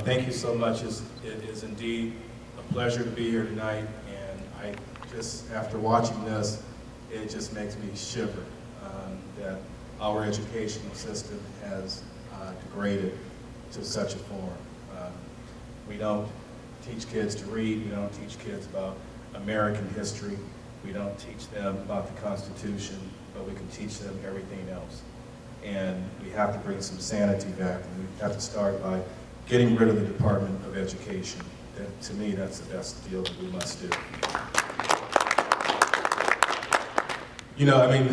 Thank you so much. It is indeed a pleasure to be here tonight, and I just, after watching this, it just makes me shiver that our educational system has degraded to such a form. We don't teach kids to read, we don't teach kids about American history, we don't teach them about the Constitution, but we can teach them everything else. And we have to bring some sanity back, and we have to start by getting rid of the Department of Education. And to me, that's the best deal that we must do. You know, I mean,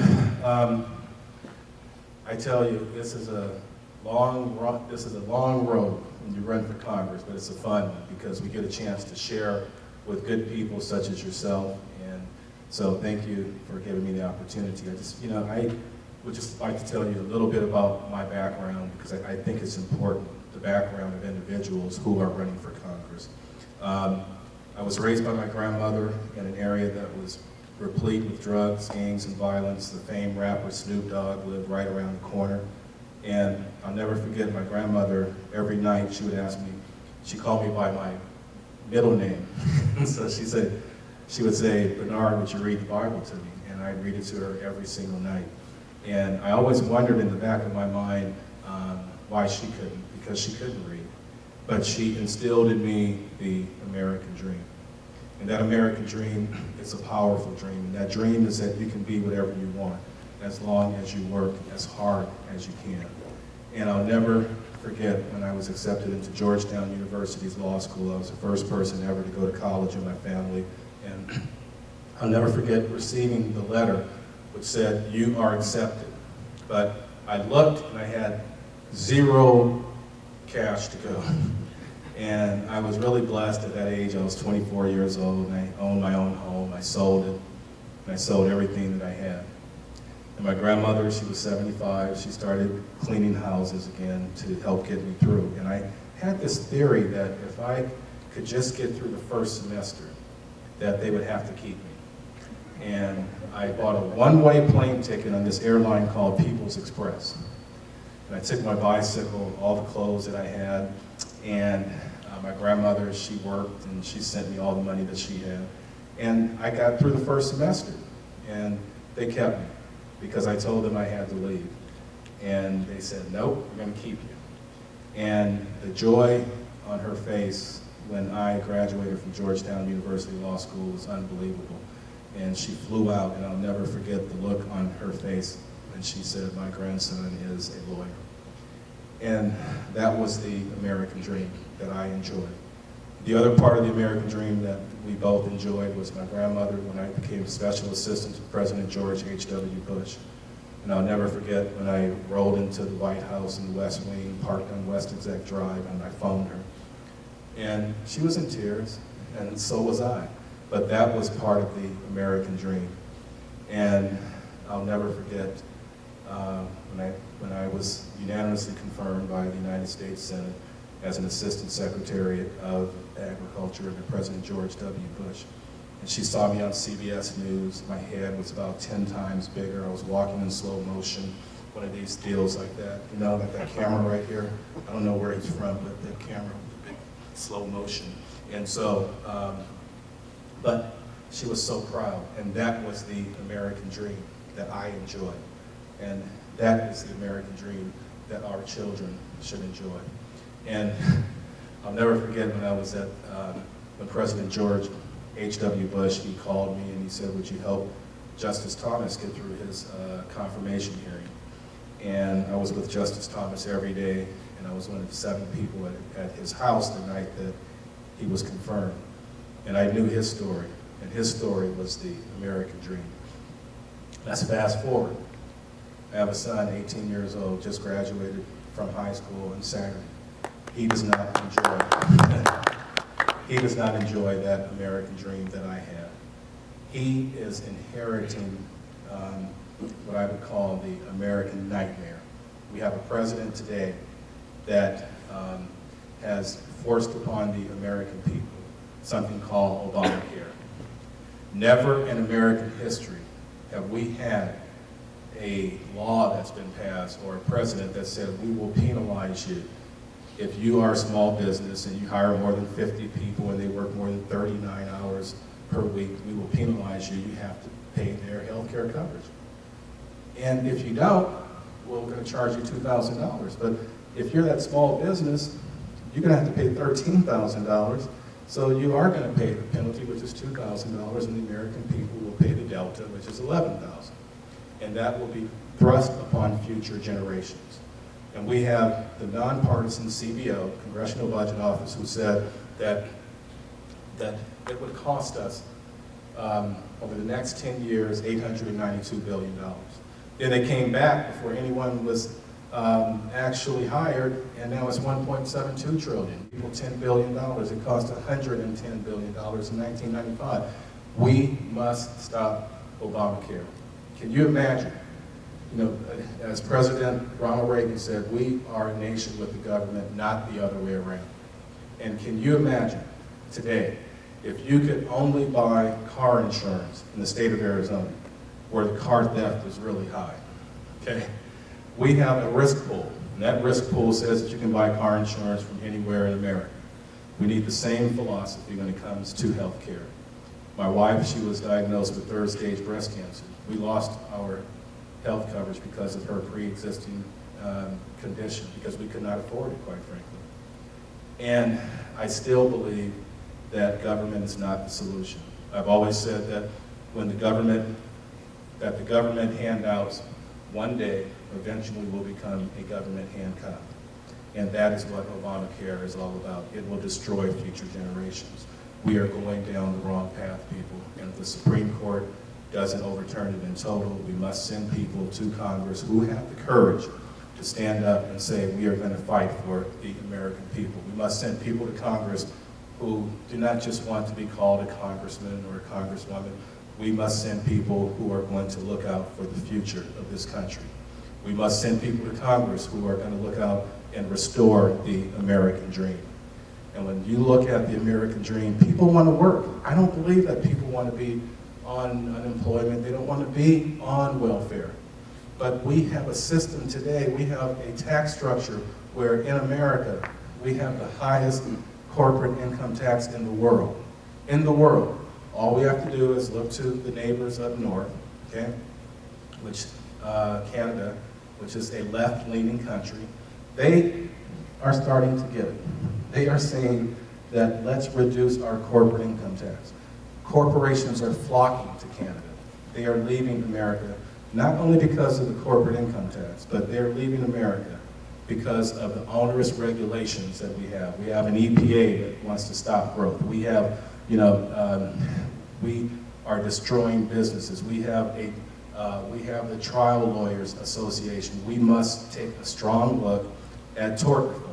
I tell you, this is a long road when you run for Congress, but it's a fun one because we get a chance to share with good people such as yourself. And so thank you for giving me the opportunity. I would just like to tell you a little bit about my background because I think it's important, the background of individuals who are running for Congress. I was raised by my grandmother in an area that was replete with drugs, gangs, and violence. The famed rapper Snoop Dogg lived right around the corner. And I'll never forget my grandmother, every night she would ask me, she called me by my middle name. So she would say, "Bernard, would you read the Bible to me?" And I'd read it to her every single night. And I always wondered in the back of my mind why she couldn't, because she couldn't read. But she instilled in me the American dream. And that American dream is a powerful dream. And that dream is that you can be whatever you want as long as you work as hard as you can. And I'll never forget when I was accepted into Georgetown University's law school. I was the first person ever to go to college in my family. And I'll never forget receiving the letter which said, "You are accepted." But I looked and I had zero cash to go. And I was really blessed at that age. I was 24 years old and I owned my own home. I sold it, and I sold everything that I had. And my grandmother, she was 75, she started cleaning houses again to help get me through. And I had this theory that if I could just get through the first semester, that they would have to keep me. And I bought a one-way plane ticket on this airline called People's Express. And I took my bicycle, all the clothes that I had, and my grandmother, she worked and she sent me all the money that she had. And I got through the first semester, and they kept me because I told them I had to leave. And they said, "Nope, we're gonna keep you." And the joy on her face when I graduated from Georgetown University Law School was unbelievable. And she flew out, and I'll never forget the look on her face when she said, "My grandson is a lawyer." And that was the American dream that I enjoyed. The other part of the American dream that we both enjoyed was my grandmother when I became special assistant to President George H.W. Bush. And I'll never forget when I rolled into the White House in the West Wing, parked on West Exec Drive, and I phoned her. And she was in tears, and so was I. But that was part of the American dream. And I'll never forget when I was unanimously confirmed by the United States Senate as an Assistant Secretary of Agriculture under President George W. Bush. And she saw me on CBS News. My head was about 10 times bigger. I was walking in slow motion, one of these deals like that. You know, like that camera right here. I don't know where he's from, but that camera, the big slow motion. And so, but she was so proud. And that was the American dream that I enjoyed. And that is the American dream that our children should enjoy. And I'll never forget when I was at, when President George H.W. Bush, he called me and he said, "Would you help Justice Thomas get through his confirmation hearing?" And I was with Justice Thomas every day, and I was one of 7 people at his house the night that he was confirmed. And I knew his story, and his story was the American dream. Let's fast forward. I have a son, 18 years old, just graduated from high school on Saturday. He does not enjoy that American dream that I had. He is inheriting what I would call the American nightmare. We have a president today that has forced upon the American people something called Obamacare. Never in American history have we had a law that's been passed or a president that said we will penalize you if you are a small business and you hire more than 50 people and they work more than 39 hours per week, we will penalize you. You have to pay their health care coverage. And if you don't, we're going to charge you $2,000. But if you're that small business, you're going to have to pay $13,000. So you are going to pay the penalty, which is $2,000, and the American people will pay the delta, which is $11,000. And that will be thrust upon future generations. And we have the nonpartisan CBO, Congressional Budget Office, who said that it would cost us over the next 10 years $892 billion. Then they came back before anyone was actually hired, and now it's $1.72 trillion. People $10 billion. It cost $110 billion in 1995. We must stop Obamacare. Can you imagine? You know, as President Ronald Reagan said, we are a nation with the government, not the other way around. And can you imagine today, if you could only buy car insurance in the state of Arizona, where the car theft is really high, okay? We have a risk pool, and that risk pool says that you can buy car insurance from anywhere in America. We need the same philosophy when it comes to health care. My wife, she was diagnosed with third-stage breast cancer. We lost our health coverage because of her pre-existing condition, because we could not afford it, quite frankly. And I still believe that government is not the solution. I've always said that when the government handouts one day eventually will become a government handcuff. And that is what Obamacare is all about. It will destroy future generations. We are going down the wrong path, people. And if the Supreme Court doesn't overturn it in total, we must send people to Congress who have the courage to stand up and say, we are going to fight for the American people. We must send people to Congress who do not just want to be called a congressman or a congresswoman. We must send people who are going to look out for the future of this country. We must send people to Congress who are going to look out and restore the American dream. And when you look at the American dream, people want to work. I don't believe that people want to be on unemployment. They don't want to be on welfare. But we have a system today, we have a tax structure where in America, we have the highest corporate income tax in the world. In the world. All we have to do is look to the neighbors up north, okay, which Canada, which is a left-leaning country. They are starting to get it. They are saying that let's reduce our corporate income tax. Corporations are flocking to Canada. They are leaving America, not only because of the corporate income tax, but they're leaving America because of the onerous regulations that we have. We have an EPA that wants to stop growth. We have, we are destroying businesses. We have the Trial Lawyers Association. We must take a strong look at tort reform.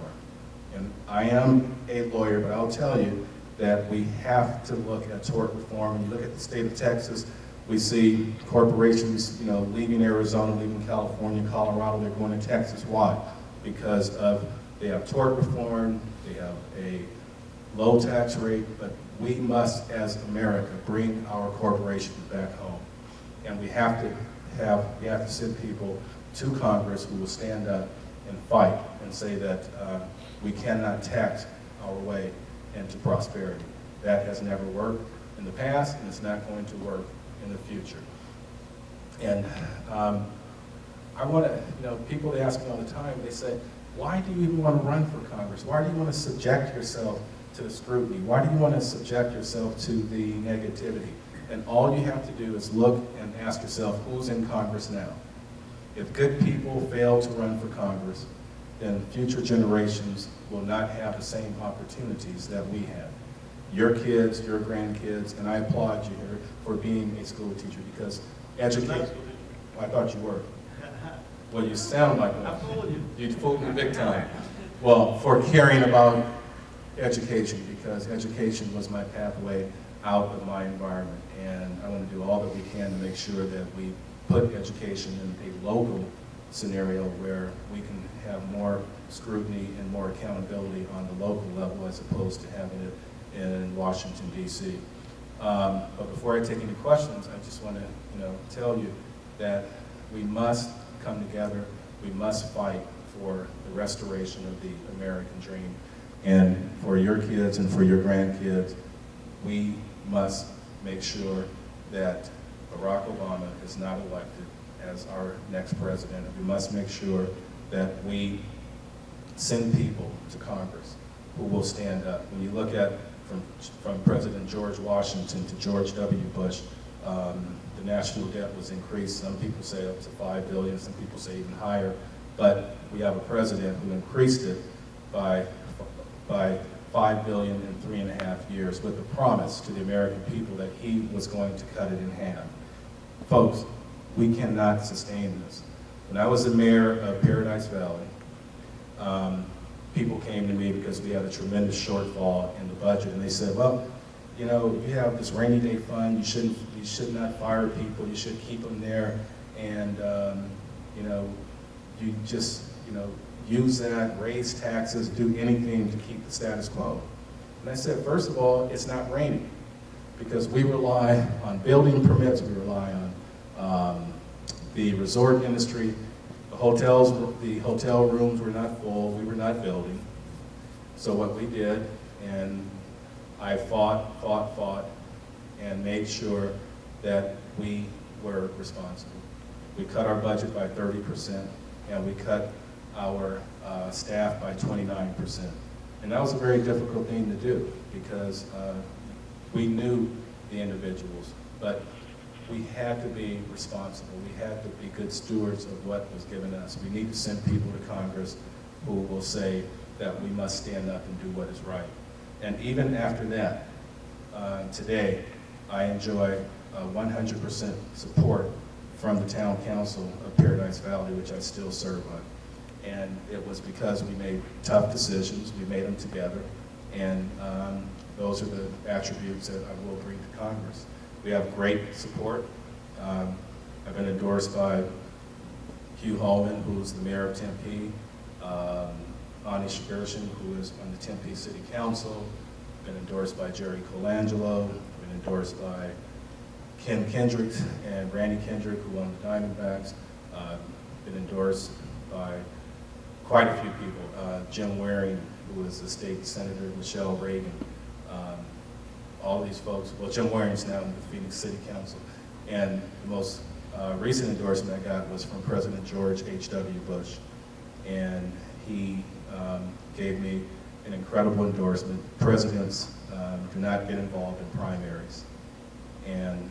And I am a lawyer, but I'll tell you that we have to look at tort reform. When you look at the state of Texas, we see corporations, leaving Arizona, leaving California, Colorado, they're going to Texas. Why? Because they have tort reform, they have a low tax rate, but we must, as America, bring our corporations back home. And we have to send people to Congress who will stand up and fight and say that we cannot tax our way into prosperity. That has never worked in the past, and it's not going to work in the future. And I want to, people they ask me all the time, they say, why do you even want to run for Congress? Why do you want to subject yourself to the scrutiny? Why do you want to subject yourself to the negativity? And all you have to do is look and ask yourself, who's in Congress now? If good people fail to run for Congress, then future generations will not have the same opportunities that we have. Your kids, your grandkids, and I applaud you here for being a school teacher, because education, I thought you were. Well, you sound like one. I fooled you. You fooled me big time. Well, for caring about education, because education was my pathway out of my environment, and I want to do all that we can to make sure that we put education in a local scenario where we can have more scrutiny and more accountability on the local level as opposed to having it in Washington, D.C. But before I take any questions, I just want to tell you that we must come together, we must fight for the restoration of the American dream. And for your kids and for your grandkids, we must make sure that Barack Obama is not elected as our next president. We must make sure that we send people to Congress who will stand up. When you look at from President George Washington to George W. Bush, the national debt was increased. Some people say up to $5 billion, some people say even higher. But we have a president who increased it by $5 billion in 3.5 years with the promise to the American people that he was going to cut it in half. Folks, we cannot sustain this. When I was the mayor of Paradise Valley, people came to me because we had a tremendous shortfall in the budget, and they said, well, you know, you have this rainy day fund, you should not fire people, you should keep them there, and you know, you just, you know, use that, raise taxes, do anything to keep the status quo. And I said, first of all, it's not raining, because we rely on building permits, we rely on the resort industry. The hotel rooms were not full, we were not building. So what we did, and I fought, and made sure that we were responsible. We cut our budget by 30%, and we cut our staff by 29%. And that was a very difficult thing to do, because we knew the individuals, but we had to be responsible. We had to be good stewards of what was given us. We need to send people to Congress who will say that we must stand up and do what is right. And even after that, today, I enjoy 100% support from the town council of Paradise Valley, which I still serve on. And it was because we made tough decisions, we made them together, and those are the attributes that I will bring to Congress. We have great support. I've been endorsed by Hugh Holman, who is the mayor of Tempe, Ani Shagershin, who is on the Tempe City Council, been endorsed by Jerry Colangelo, been endorsed by Ken Kendrick and Randy Kendrick, who own the Diamondbacks, been endorsed by quite a few people. Jim Waring, who is the state senator, Michelle Reagan, all these folks. Well, Jim Waring's now in the Phoenix City Council. And the most recent endorsement I got was from President George H.W. Bush. And he gave me an incredible endorsement. Presidents do not get involved in primaries. And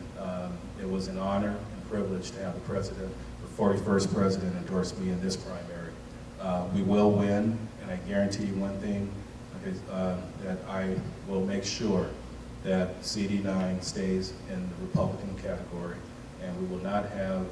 it was an honor and privilege to have the president, the 41st president, endorse me in this primary. We will win, and I guarantee you one thing, that I will make sure that CD9 stays in the Republican category, and we will not have